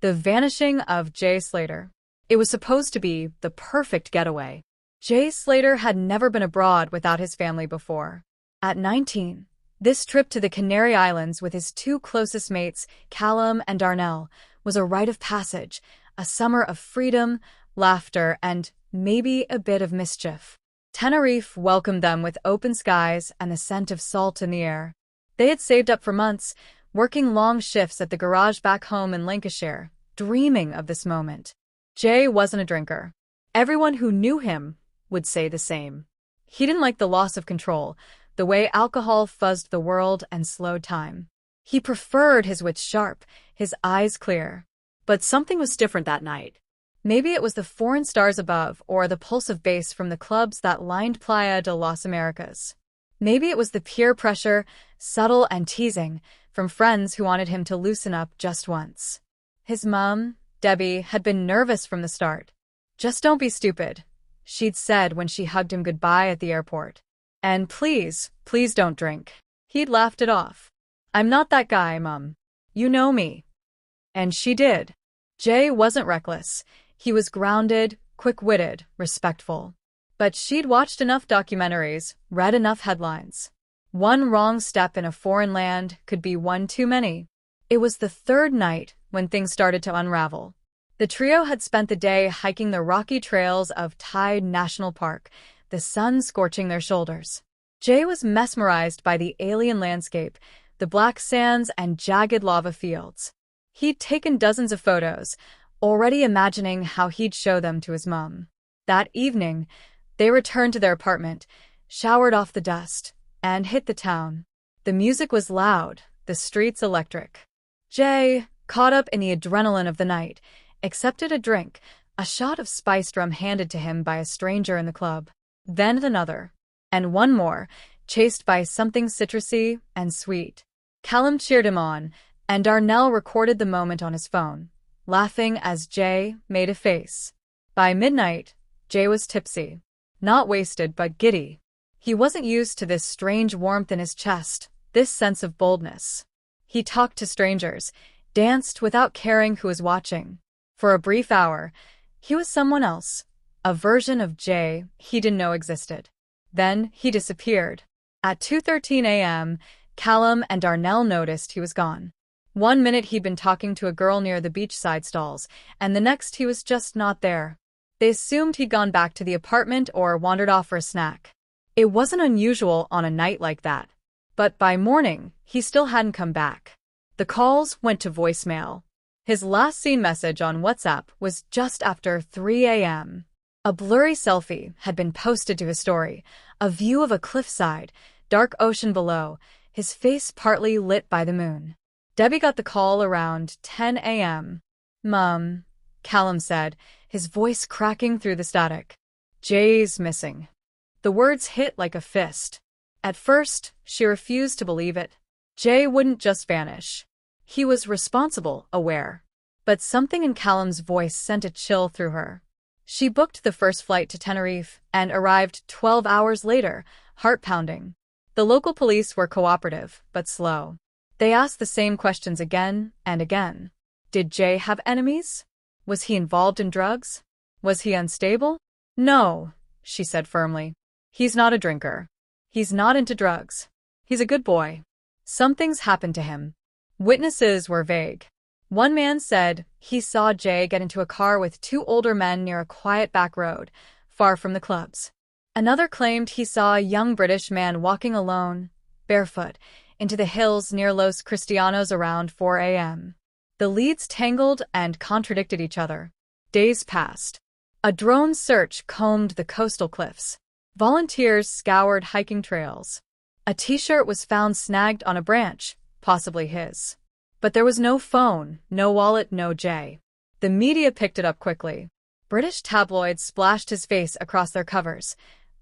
The vanishing of Jay Slater. It was supposed to be the perfect getaway. Jay Slater had never been abroad without his family before. At 19, this trip to the Canary Islands with his two closest mates, Callum and Darnell, was a rite of passage, a summer of freedom, laughter, and maybe a bit of mischief. Tenerife welcomed them with open skies and the scent of salt in the air. They had saved up for months, working long shifts at the garage back home in Lancashire, dreaming of this moment. Jay wasn't a drinker. Everyone who knew him would say the same. He didn't like the loss of control, the way alcohol fuzzed the world and slowed time. He preferred his wits sharp, his eyes clear. But something was different that night. Maybe it was the foreign stars above or the pulse of bass from the clubs that lined Playa de las Americas. Maybe it was the peer pressure, subtle and teasing, from friends who wanted him to loosen up just once. His mom, Debbie, had been nervous from the start. "Just don't be stupid," she'd said when she hugged him goodbye at the airport. "And please don't drink." He'd laughed it off. "I'm not that guy, Mom. You know me." And she did. Jay wasn't reckless. He was grounded, quick-witted, respectful. But she'd watched enough documentaries, read enough headlines. One wrong step in a foreign land could be one too many. It was the third night when things started to unravel. The trio had spent the day hiking the rocky trails of Tide National Park, the sun scorching their shoulders. Jay was mesmerized by the alien landscape, the black sands and jagged lava fields. He'd taken dozens of photos, already imagining how he'd show them to his mom. That evening, they returned to their apartment, showered off the dust, and hit the town. The music was loud, the streets electric. Jay, caught up in the adrenaline of the night, accepted a drink, a shot of spiced rum handed to him by a stranger in the club. Then another. And one more, chased by something citrusy and sweet. Callum cheered him on, and Darnell recorded the moment on his phone, laughing as Jay made a face. By midnight, Jay was tipsy. Not wasted, but giddy. He wasn't used to this strange warmth in his chest, this sense of boldness. He talked to strangers, danced without caring who was watching. For a brief hour, he was someone else, a version of Jay he didn't know existed. Then he disappeared. At 2:13 a.m., Callum and Darnell noticed he was gone. One minute he'd been talking to a girl near the beachside stalls, and the next he was just not there. They assumed he'd gone back to the apartment or wandered off for a snack. It wasn't unusual on a night like that. But by morning, he still hadn't come back. The calls went to voicemail. His last seen message on WhatsApp was just after 3 a.m. A blurry selfie had been posted to his story, a view of a cliffside, dark ocean below, his face partly lit by the moon. Debbie got the call around 10 a.m. "Mom," Callum said, his voice cracking through the static. "Jay's missing." The words hit like a fist. At first, she refused to believe it. Jay wouldn't just vanish. He was responsible, aware. But something in Callum's voice sent a chill through her. She booked the first flight to Tenerife and arrived 12 hours later, heart-pounding. The local police were cooperative, but slow. They asked the same questions again and again. Did Jay have enemies? Was he involved in drugs? Was he unstable? "No," she said firmly. "He's not a drinker. He's not into drugs. He's a good boy. Something's happened to him." Witnesses were vague. One man said he saw Jay get into a car with two older men near a quiet back road, far from the clubs. Another claimed he saw a young British man walking alone, barefoot, into the hills near Los Cristianos around 4 a.m. The leads tangled and contradicted each other. Days passed. A drone search combed the coastal cliffs. Volunteers scoured hiking trails. A t-shirt was found snagged on a branch, possibly his. But there was no phone, no wallet, no Jay. The media picked it up quickly. British tabloids splashed his face across their covers.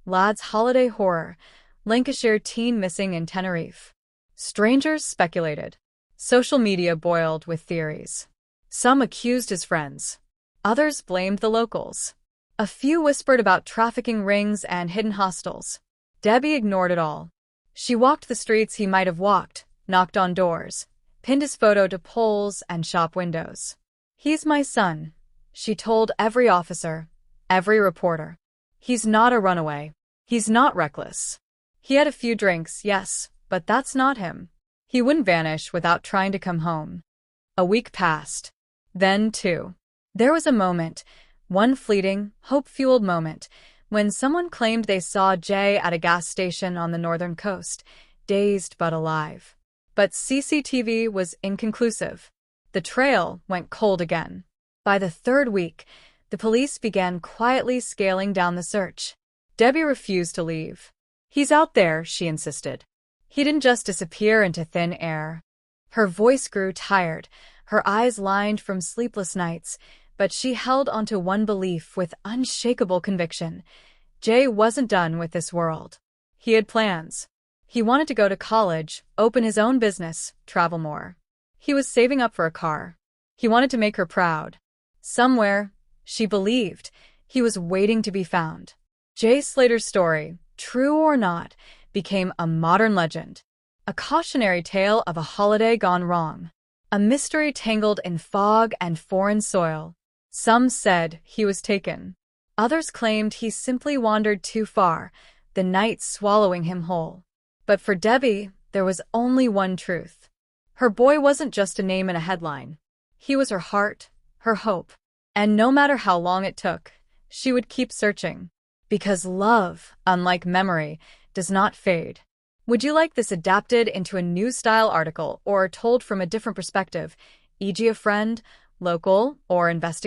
Lad's holiday horror, Lancashire teen missing in Tenerife. Strangers speculated. Social media boiled with theories. Some accused his friends. Others blamed the locals. A few whispered about trafficking rings and hidden hostels. Debbie ignored it all. She walked the streets he might have walked, knocked on doors, pinned his photo to poles and shop windows. "He's my son," she told every officer, every reporter. "He's not a runaway. He's not reckless. He had a few drinks, yes, but that's not him. He wouldn't vanish without trying to come home." A week passed. Then, too, there was a moment, one fleeting, hope-fueled moment, when someone claimed they saw Jay at a gas station on the northern coast, dazed but alive. But CCTV was inconclusive. The trail went cold again. By the third week, the police began quietly scaling down the search. Debbie refused to leave. "He's out there," she insisted. "He didn't just disappear into thin air." Her voice grew tired, her eyes lined from sleepless nights, but she held onto one belief with unshakable conviction. Jay wasn't done with this world. He had plans. He wanted to go to college, open his own business, travel more. He was saving up for a car. He wanted to make her proud. Somewhere, she believed, he was waiting to be found. Jay Slater's story, true or not, became a modern legend. A cautionary tale of a holiday gone wrong. A mystery tangled in fog and foreign soil. Some said he was taken. Others claimed he simply wandered too far, the night swallowing him whole. But for Debbie, there was only one truth. Her boy wasn't just a name in a headline. He was her heart, her hope. And no matter how long it took, she would keep searching. Because love, unlike memory, does not fade. Would you like this adapted into a news-style article or told from a different perspective, e.g. a friend, local, or investigator?